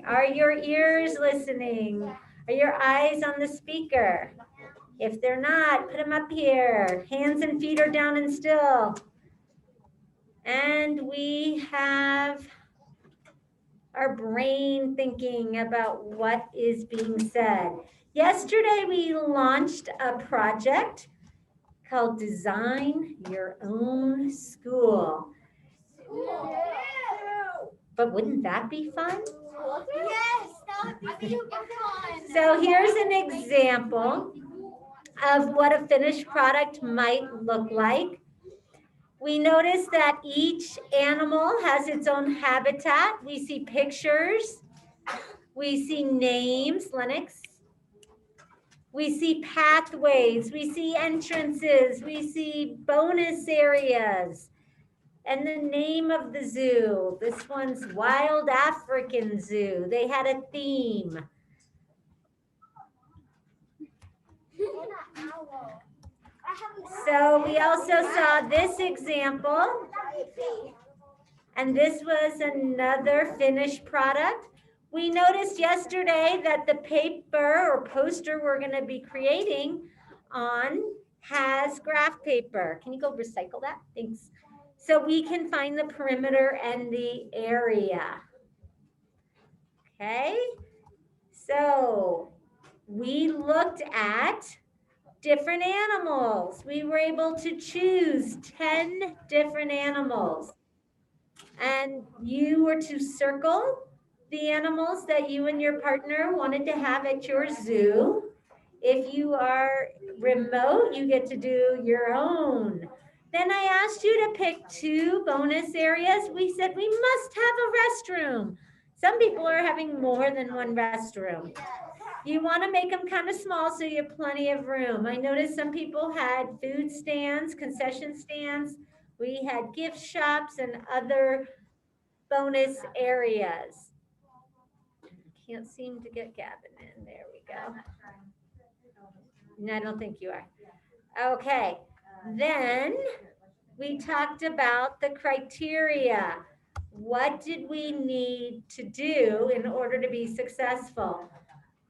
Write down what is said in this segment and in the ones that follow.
Are your ears listening? Are your eyes on the speaker? If they're not, put them up here. Hands and feet are down and still. And we have our brain thinking about what is being said. Yesterday, we launched a project called Design Your Own School. But wouldn't that be fun? Yes, that would be super fun. So here's an example of what a finished product might look like. We notice that each animal has its own habitat. We see pictures. We see names, Lennox. We see pathways. We see entrances. We see bonus areas. And the name of the zoo. This one's Wild African Zoo. They had a theme. So we also saw this example. And this was another finished product. We noticed yesterday that the paper or poster we're going to be creating on has graph paper. Can you go recycle that? Thanks. So we can find the perimeter and the area. Okay. So we looked at different animals. We were able to choose 10 different animals. And you were to circle the animals that you and your partner wanted to have at your zoo. If you are remote, you get to do your own. Then I asked you to pick 2 bonus areas. We said we must have a restroom. Some people are having more than one restroom. You want to make them kind of small so you have plenty of room. I noticed some people had food stands, concession stands. We had gift shops and other bonus areas. Can't seem to get Gavin in. There we go. No, I don't think you are. Okay. Then we talked about the criteria. What did we need to do in order to be successful?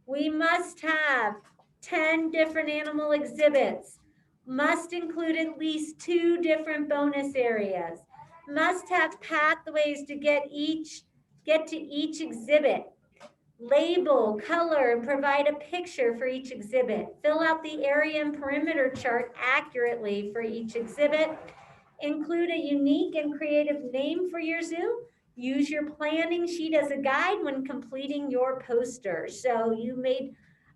We must have 10 different animal exhibits, must include at least 2 different bonus areas, must have pathways to get to each exhibit, label, color, and provide a picture for each exhibit, fill out the area and perimeter chart accurately for each exhibit, include a unique and creative name for your zoo. Use your planning sheet as a guide when completing your poster. So you made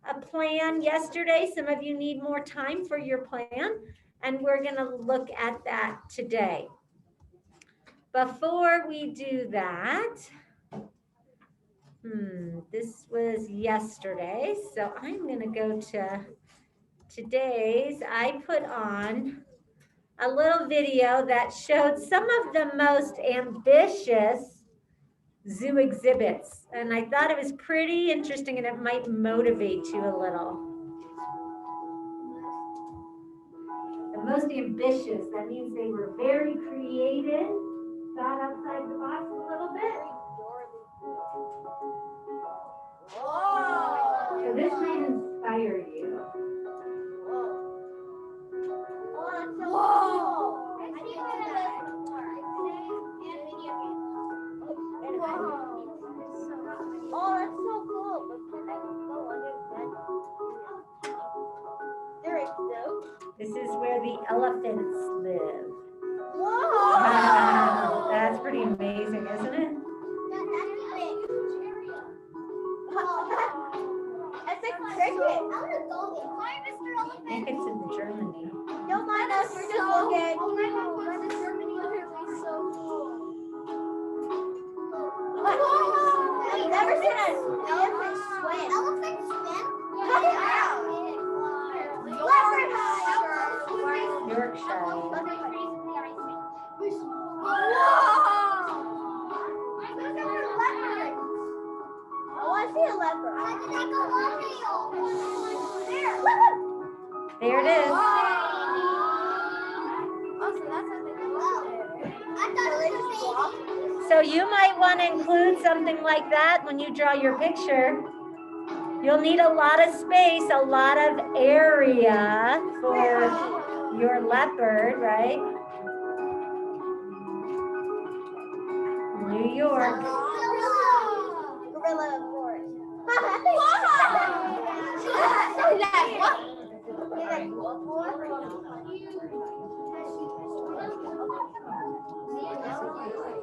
a plan yesterday. Some of you need more time for your plan, and we're going to look at that today. Before we do that, this was yesterday, so I'm going to go to today's. I put on a little video that showed some of the most ambitious zoo exhibits. And I thought it was pretty interesting and it might motivate you a little. The most ambitious, that means they were very creative, thought outside the box a little bit. Whoa. So this might inspire you. Whoa! Oh, that's so cool. But can I go under the bed? There is no. This is where the elephants live. Whoa! Wow, that's pretty amazing, isn't it? That's big. That's like cricket. I want to go there. Hi, Mr. I Elephant. think it's in Germany. Don't mind us. We're just looking. Oh my God, this Germany is so cool. I've never seen an elephant swim. Elephants swim? Yeah. Yorkshire. Whoa! I want to see a leopard. There it is. Oh, so that's how they go there. I thought it was So you might want to include something like that when you draw your picture. You'll need a lot of space, a lot of area for your leopard, right? New York. Gorilla forest.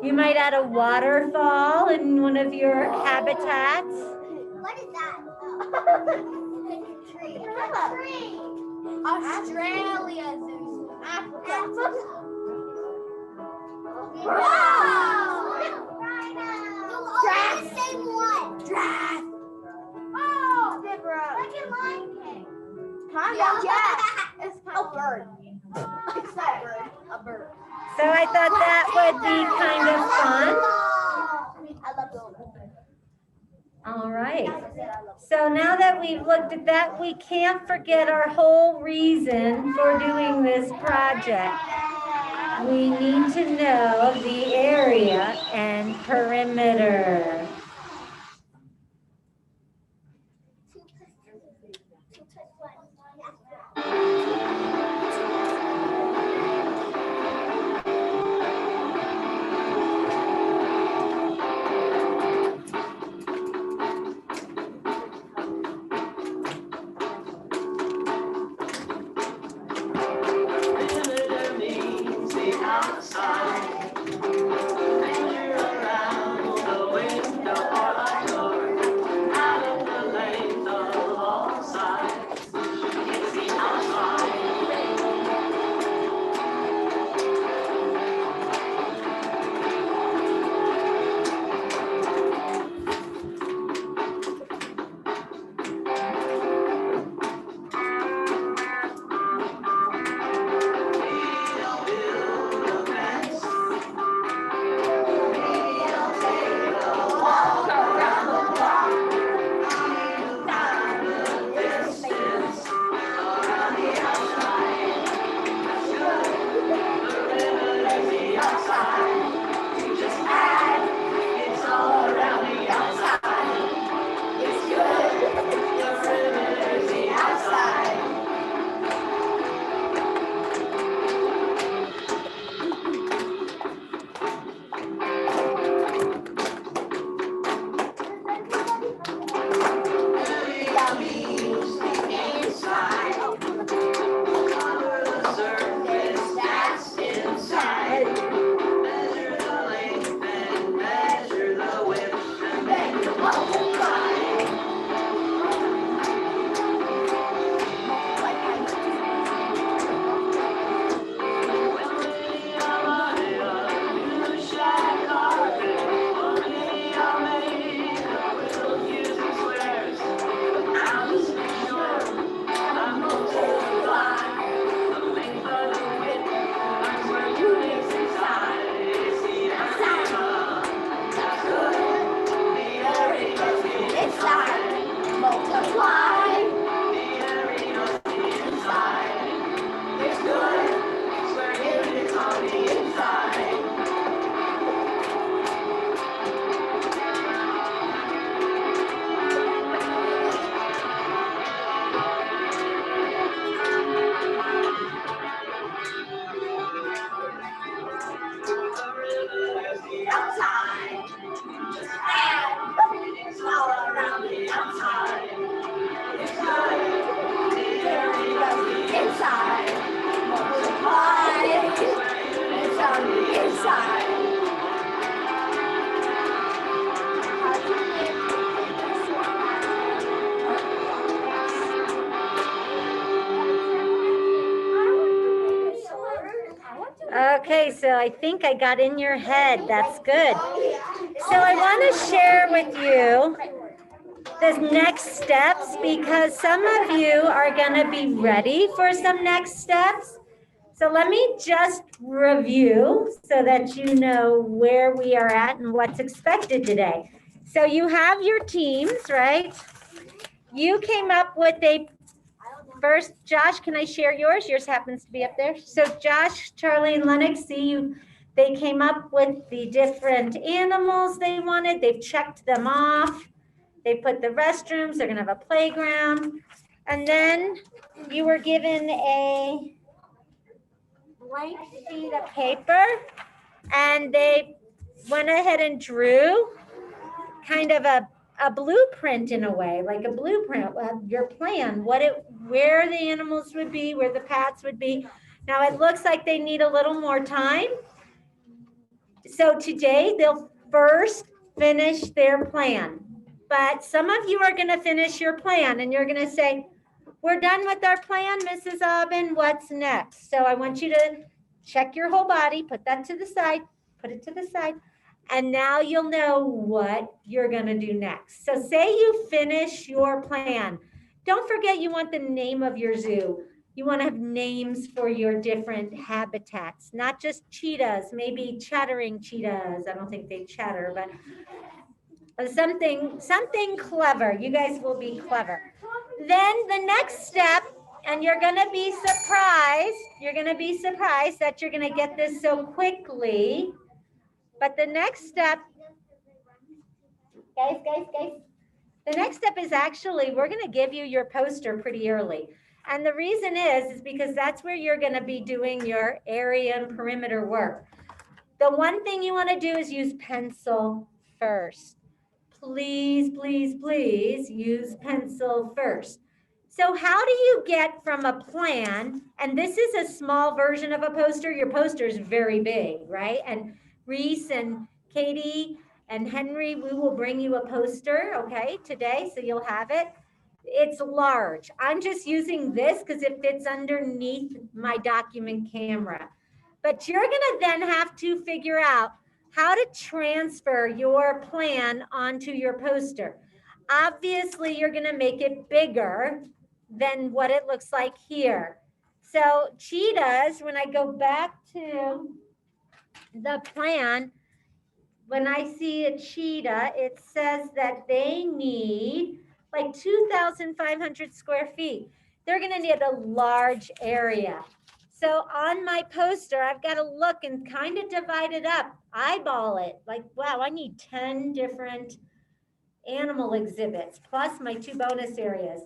You might add a waterfall in one of your habitats. What is that? Tree. Australia Zoo. Africa. Wow! Giraffe. Same one. Giraffe. Oh, like a Lion King. Kind of, yeah. It's kind of a bird. It's not a bird. A bird. So I thought that would be kind of fun. I love those. All right. So now that we've looked at that, we can't forget our whole reason for doing this project. We need to know the area and perimeter. Okay, so I think I got in your head. That's good. So I want to share with you the next steps because some of you are going to be ready for some next steps. So let me just review so that you know where we are at and what's expected today. So you have your teams, right? You came up with a first, Josh, can I share yours? Yours happens to be up there. So Josh, Charlie, and Lennox, see you. They came up with the different animals they wanted. They've checked them off. They put the restrooms. They're gonna have a playground. And then you were given a blank sheet of paper, and they went ahead and drew kind of a blueprint in a way, like a blueprint of your plan, where the animals would be, where the paths would be. Now it looks like they need a little more time. So today they'll first finish their plan. But some of you are gonna finish your plan and you're gonna say, we're done with our plan, Mrs. Aubin, what's next? So I want you to check your whole body, put that to the side, put it to the side. And now you'll know what you're gonna do next. So say you finish your plan. Don't forget you want the name of your zoo. You wanna have names for your different habitats, not just cheetahs, maybe chattering cheetahs. I don't think they chatter, but something clever. You guys will be clever. Then the next step, and you're gonna be surprised that you're gonna get this so quickly. But the next step, guys, the next step is actually, we're gonna give you your poster pretty early. And the reason is because that's where you're gonna be doing your area and perimeter work. The one thing you wanna do is use pencil first. Please, please, please use pencil first. So how do you get from a plan, and this is a small version of a poster, your poster is very big, right? And Reese and Katie and Henry, we will bring you a poster, okay, today, so you'll have it. It's large. I'm just using this because it fits underneath my document camera. But you're gonna then have to figure out how to transfer your plan onto your poster. Obviously, you're gonna make it bigger than what it looks like here. So cheetahs, when I go back to the plan, when I see a cheetah, it says that they need like 2,500 square feet. They're gonna need a large area. So on my poster, I've got to look and kind of divide it up, eyeball it. Like, wow, I need 10 different animal exhibits, plus my 2 bonus areas.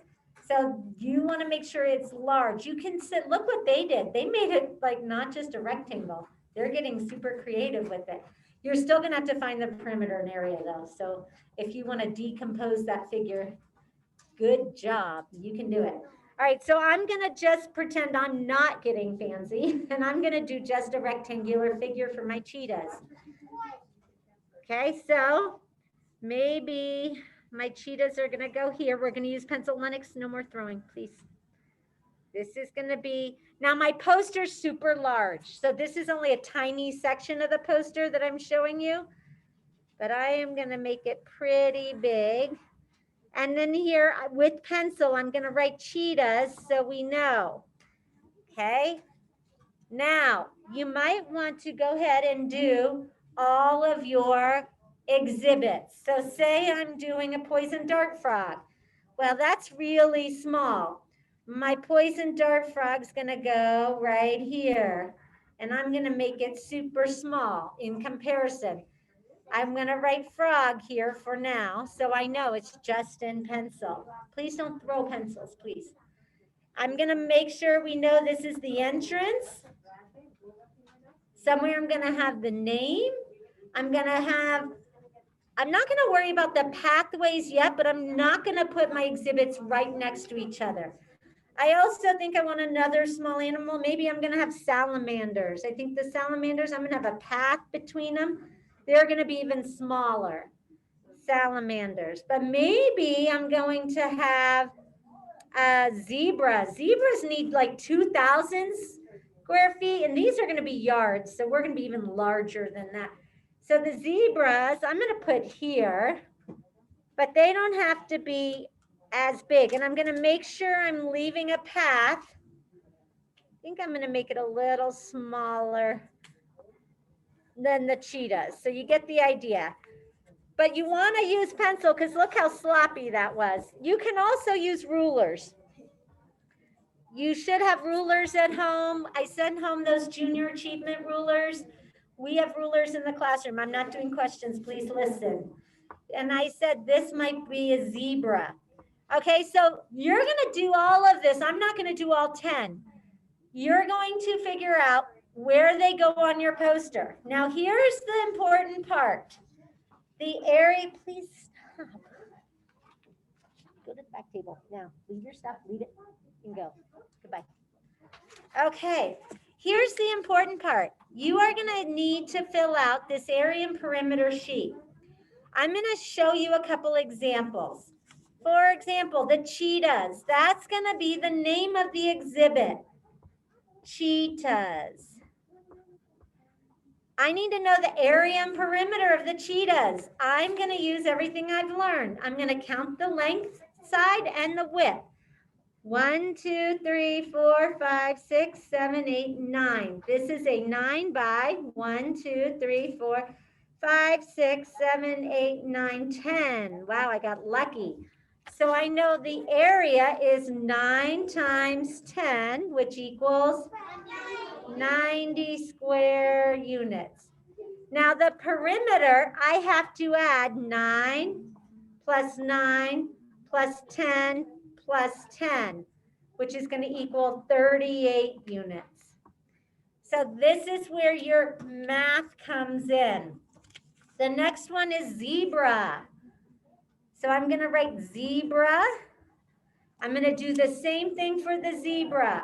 So you want to make sure it's large. You can sit, look what they did. They made it like not just a rectangle. They're getting super creative with it. You're still gonna have to find the perimeter and area though. So if you want to decompose that figure, good job, you can do it. All right, so I'm gonna just pretend I'm not getting fancy and I'm gonna do just a rectangular figure for my cheetahs. Okay, so maybe my cheetahs are gonna go here. We're gonna use pencil. Lennox, no more throwing, please. This is gonna be, now my poster's super large. So this is only a tiny section of the poster that I'm showing you, but I am gonna make it pretty big. And then here with pencil, I'm gonna write cheetahs so we know, okay? Now, you might want to go ahead and do all of your exhibits. So say I'm doing a poison dart frog. Well, that's really small. My poison dart frog's gonna go right here. And I'm gonna make it super small in comparison. I'm gonna write frog here for now, so I know it's just in pencil. Please don't throw pencils, please. I'm gonna make sure we know this is the entrance. Somewhere I'm gonna have the name. I'm not gonna worry about the pathways yet, but I'm not gonna put my exhibits right next to each other. I also think I want another small animal. Maybe I'm gonna have salamanders. I think the salamanders, I'm gonna have a path between them. They're gonna be even smaller, salamanders. But maybe I'm going to have zebras. Zebras need like 2,000 square feet, and these are gonna be yards, so we're gonna be even larger than that. So the zebras, I'm gonna put here, but they don't have to be as big. And I'm gonna make sure I'm leaving a path. I think I'm gonna make it a little smaller than the cheetahs. So you get the idea. But you wanna use pencil because look how sloppy that was. You can also use rulers. You should have rulers at home. I sent home those junior achievement rulers. We have rulers in the classroom. I'm not doing questions. Please listen. And I said this might be a zebra. Okay, so you're going to do all of this. I'm not going to do all 10. You're going to figure out where they go on your poster. Now, here's the important part. The area, please stop. Go to the back table. Now, leave your stuff, leave it, and go. Goodbye. Okay, here's the important part. You are going to need to fill out this area and perimeter sheet. I'm going to show you a couple examples. For example, the cheetahs. That's going to be the name of the exhibit. Cheetahs. I need to know the area and perimeter of the cheetahs. I'm going to use everything I've learned. I'm going to count the length side and the width. 1, 2, 3, 4, 5, 6, 7, 8, 9. This is a 9 by 1, 2, 3, 4, 5, 6, 7, 8, 9, 10. Wow, I got lucky. So I know the area is 9 times 10, which equals 90 square units. Now the perimeter, I have to add 9 plus 9 plus 10 plus 10, which is going to equal 38 units. So this is where your math comes in. The next one is zebra. So I'm going to write zebra. I'm going to do the same thing for the zebra.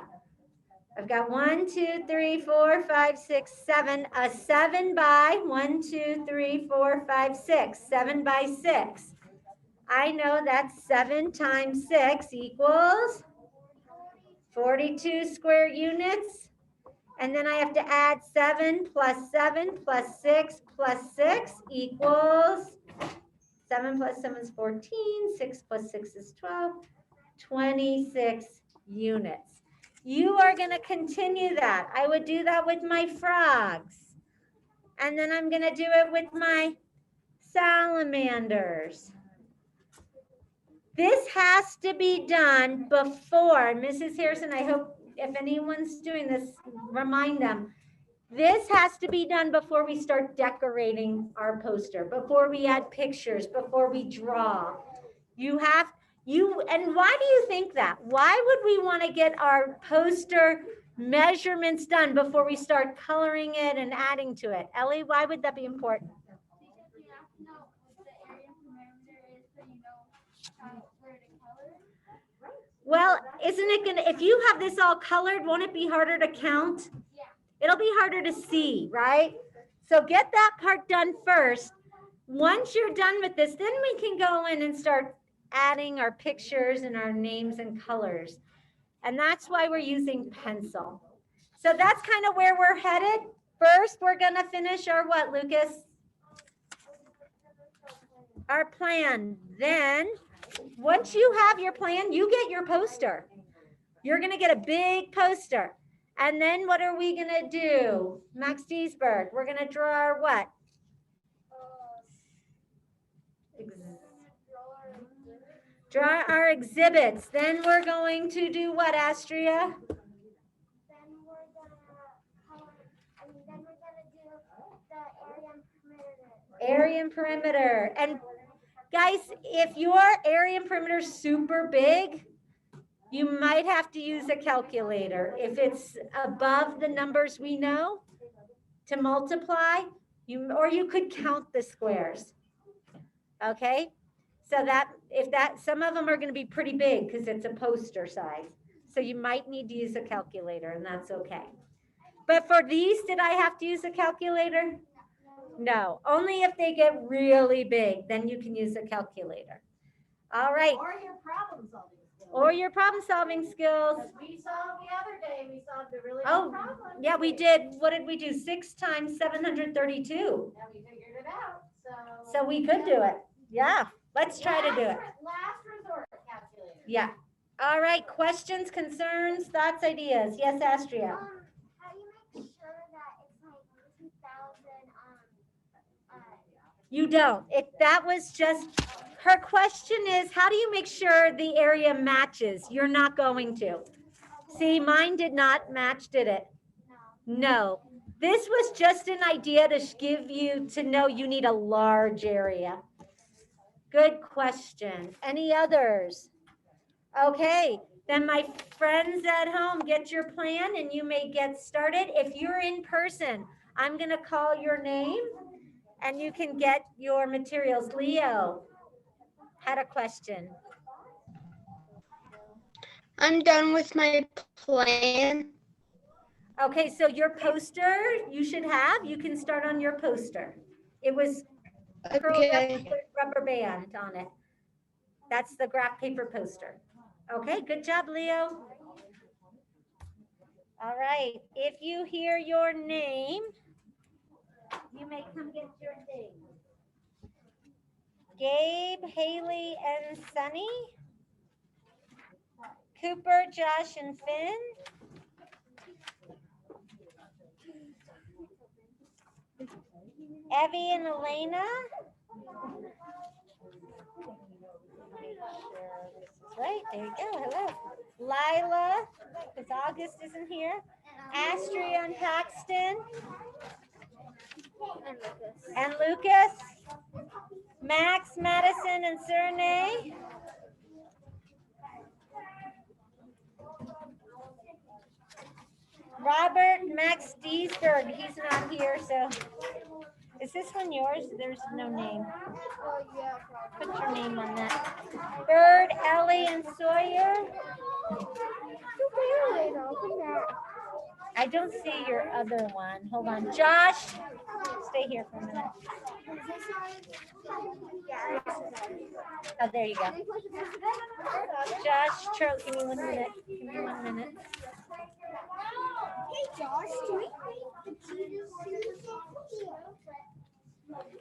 I've got 1, 2, 3, 4, 5, 6, 7. A 7 by 1, 2, 3, 4, 5, 6. 7 by 6. I know that's 7 times 6 equals 42 square units. And then I have to add 7 plus 7 plus 6 plus 6 equals 7 plus 7 is 14. 6 plus 6 is 12. 26 units. You are going to continue that. I would do that with my frogs. And then I'm going to do it with my salamanders. This has to be done before. Mrs. Harrison, I hope if anyone's doing this, remind them. This has to be done before we start decorating our poster, before we add pictures, before we draw. And why do you think that? Why would we want to get our poster measurements done before we start coloring it and adding to it? Ellie, why would that be important? Well, isn't it gonna, if you have this all colored, won't it be harder to count? Yeah. It'll be harder to see, right? So get that part done first. Once you're done with this, then we can go in and start adding our pictures and our names and colors. And that's why we're using pencil. So that's kind of where we're headed. First, we're gonna finish our what, Lucas? Our plan. Then, once you have your plan, you get your poster. You're going to get a big poster. And then what are we going to do? Max Duesberg, we're going to draw our what? Draw our exhibits. Then we're going to do what, Astria? Then we're going to do the area and perimeter. And guys, if your area and perimeter is super big, you might have to use a calculator. If it's above the numbers we know to multiply, or you could count the squares. Okay? So some of them are going to be pretty big because it's a poster size. So you might need to use a calculator, and that's okay. But for these, did I have to use a calculator? No, only if they get really big, then you can use a calculator. All right. Or your problem solving skills. Or your problem solving skills. We solved the other day, we solved a really big problem. Yeah, we did. What did we do? 6 times 732. Yeah, we figured it out. So we could do it. Yeah, let's try to do it. Last resort calculator. Yeah. All right, questions, concerns, thoughts, ideas. Yes, Astria. How do you make sure that it's like 2,000 You don't. If that was just, her question is, how do you make sure the area matches? You're not going to. See, mine did not match, did it? No. This was just an idea to give you to know you need a large area. Good question. Any others? Okay, then my friends at home, get your plan and you may get started. If you're in person, I'm gonna call your name and you can get your materials. Leo had a question. I'm done with my plan. Okay, so your poster you should have, you can start on your poster. It was curled up Okay. with rubber band on it. That's the graph paper poster. Okay, good job, Leo. All right, if you hear your name, you may come get your thing. Gabe, Haley, and Sunny. Cooper, Josh, and Finn. Evie and Elena. Right, there you go. Hello. Lila, because August isn't here. Astria and Paxton. And Lucas. Max, Madison, and Cernay. Robert Max Deesberg, he's not here, so. Is this one yours? There's no name. Put your name on that. Bird, Ellie, and Sawyer. I don't see your other one. Hold on. Josh, stay here for a minute. Oh, there you go. Josh, Charles, give me 1 minute. Give me 1 minute. Hey Josh, do we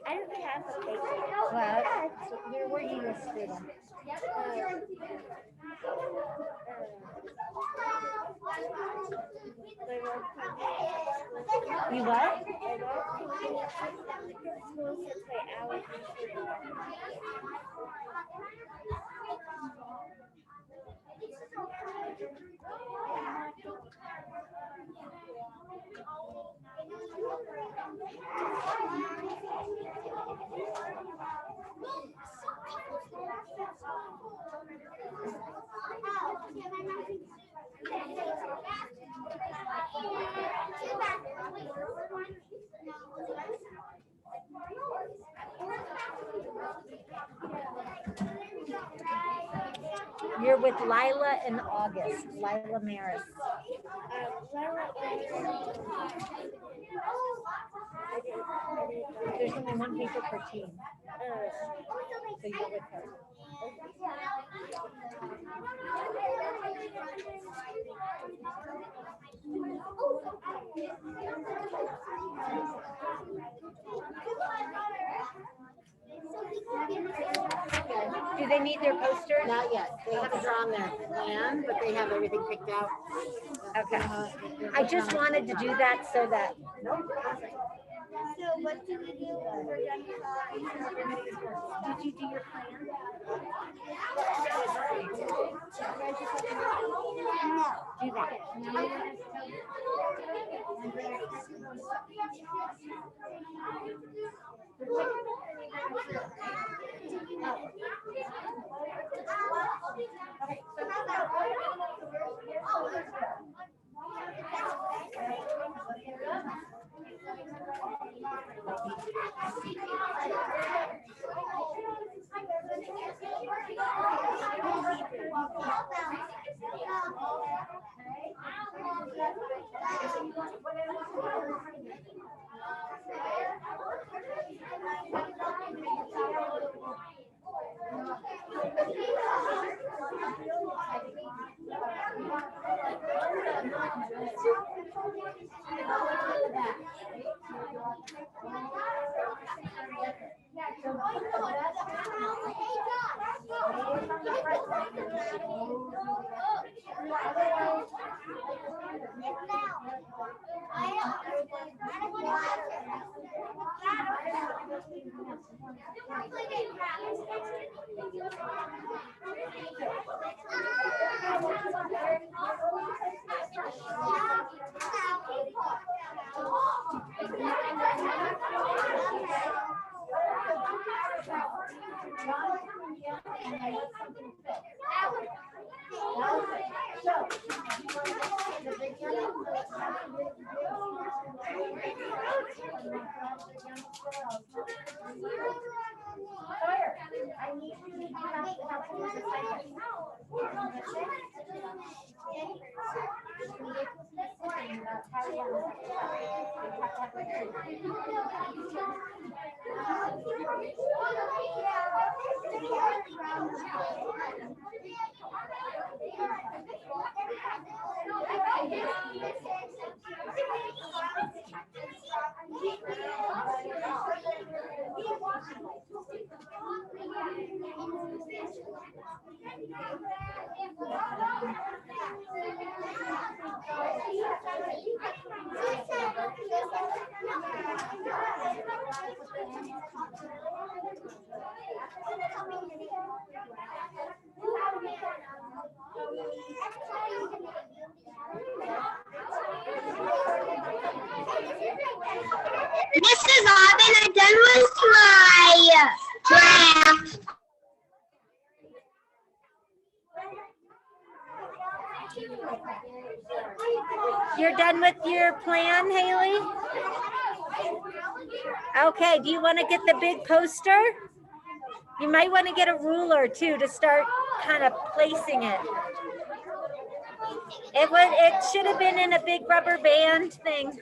I don't have a paper. Well, where were you a student? You what? You're with Lila and August. Lila Maris. There's only one paper per team. So you're with her. Do they need their posters? Not yet. They haven't drawn their plan, but they have everything picked out. Okay. I just wanted to do that so that. So what do we do when we're done with Did you do your plan? Do that. Mrs. Robin, I'm done with my draft. You're done with your plan, Haley? Okay, do you want to get the big poster? You might want to get a ruler too to start kind of placing it. It should have been in a big rubber band thing.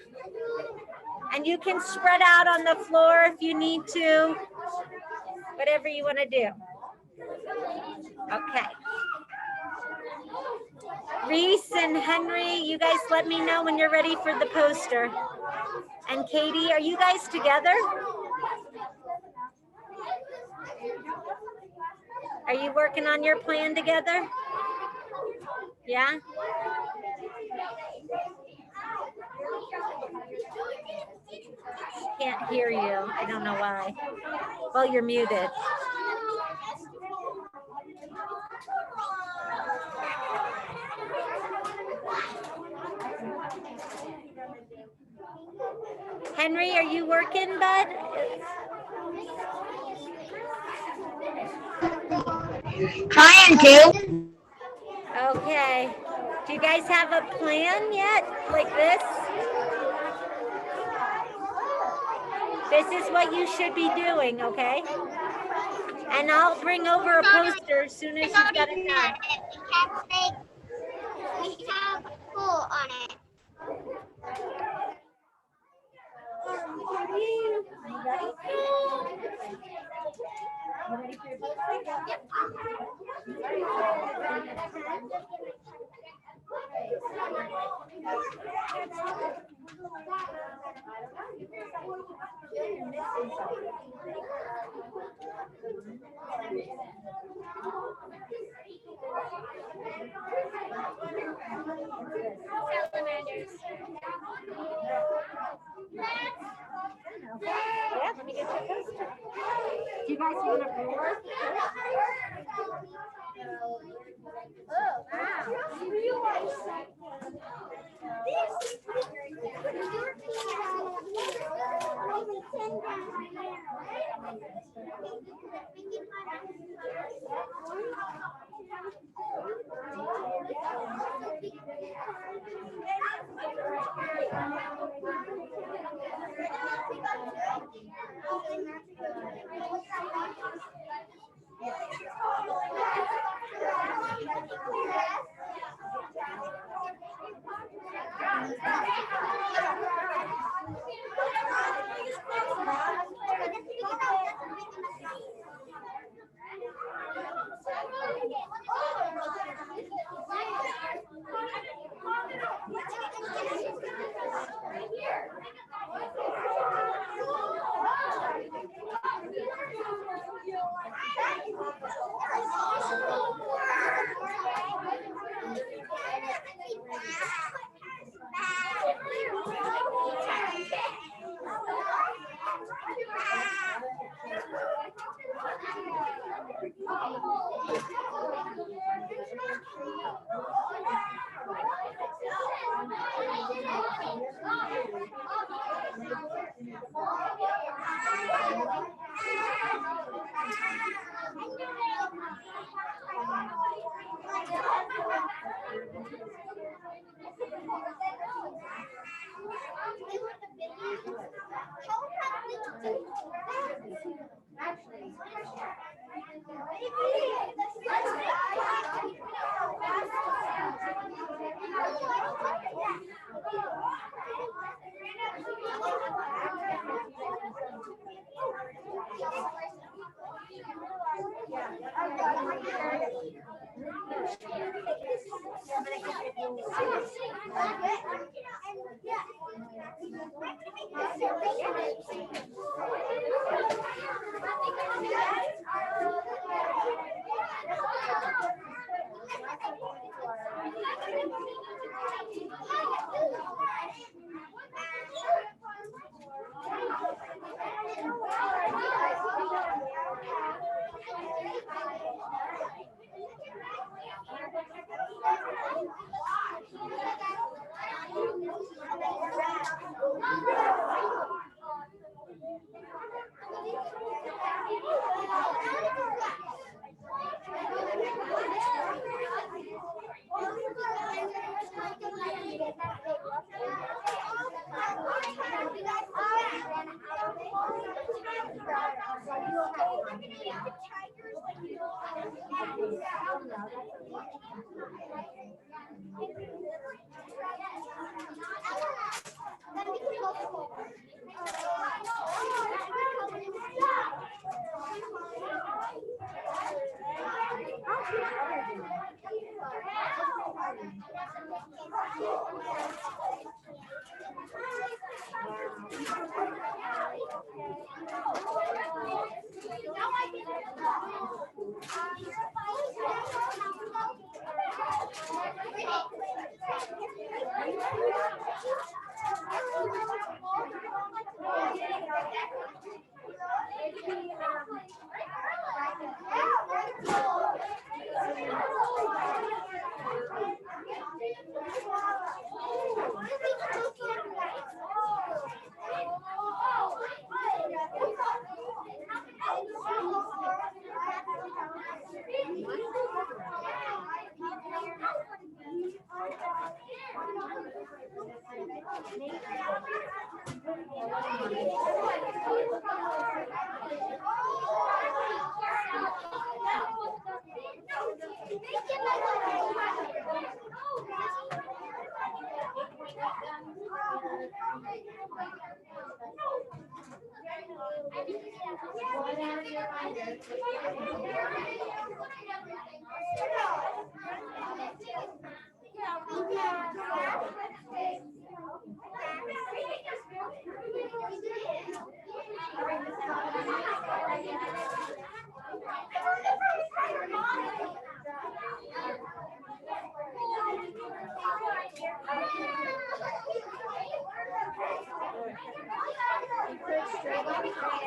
And you can spread out on the floor if you need to. Whatever you want to do. Okay. Reese and Henry, you guys let me know when you're ready for the poster. And Katie, are you guys together? Are you working on your plan together? Yeah? Can't hear you. I don't know why. Well, you're muted. Henry, are you working, bud? Trying to. Okay. Do you guys have a plan yet? Like this? This is what you should be doing, okay? And I'll bring over a poster as soon as you've got it done. We have full on it. You ready? You ready for your poster? Yep. Yeah, let me get your poster. Do you guys want a ruler? Oh,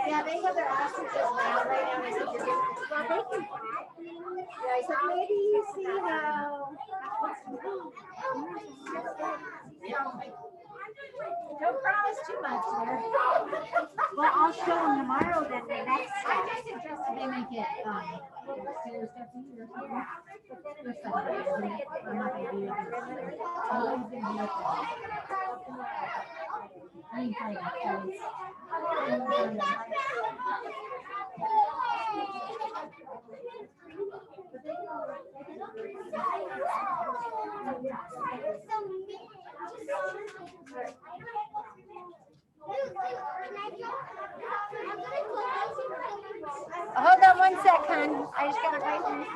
Yeah, they have their ostriches now right now. I said, well, they can. Yeah, I said, maybe you see how. Don't promise too much there. Well, I'll show them tomorrow then the next I step. just suggested they make it, Taylor Stephanie or something. Or something. I'm not gonna do it. I'm always gonna do it. I ain't fighting, please. Hold on one sec, hon. I just gotta write this.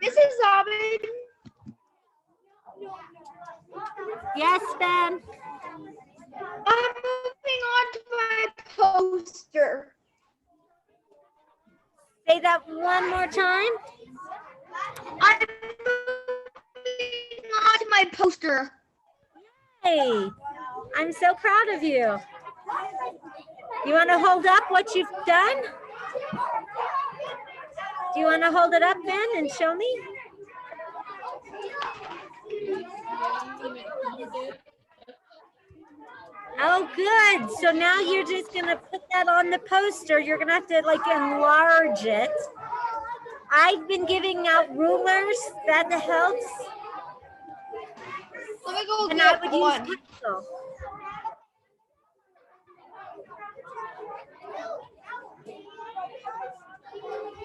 Mrs. Robin. Yes, Ben. I'm moving on to my poster. Say that one more time. I'm moving on to my poster. Hey, I'm so proud of you. You want to hold up what you've done? Do you want to hold it up, Ben, and show me? Oh, good. So now you're just going to put that on the poster. You're going to have to like enlarge it. I've been giving out rulers. That helps. Let me go And I get would one. use pencil.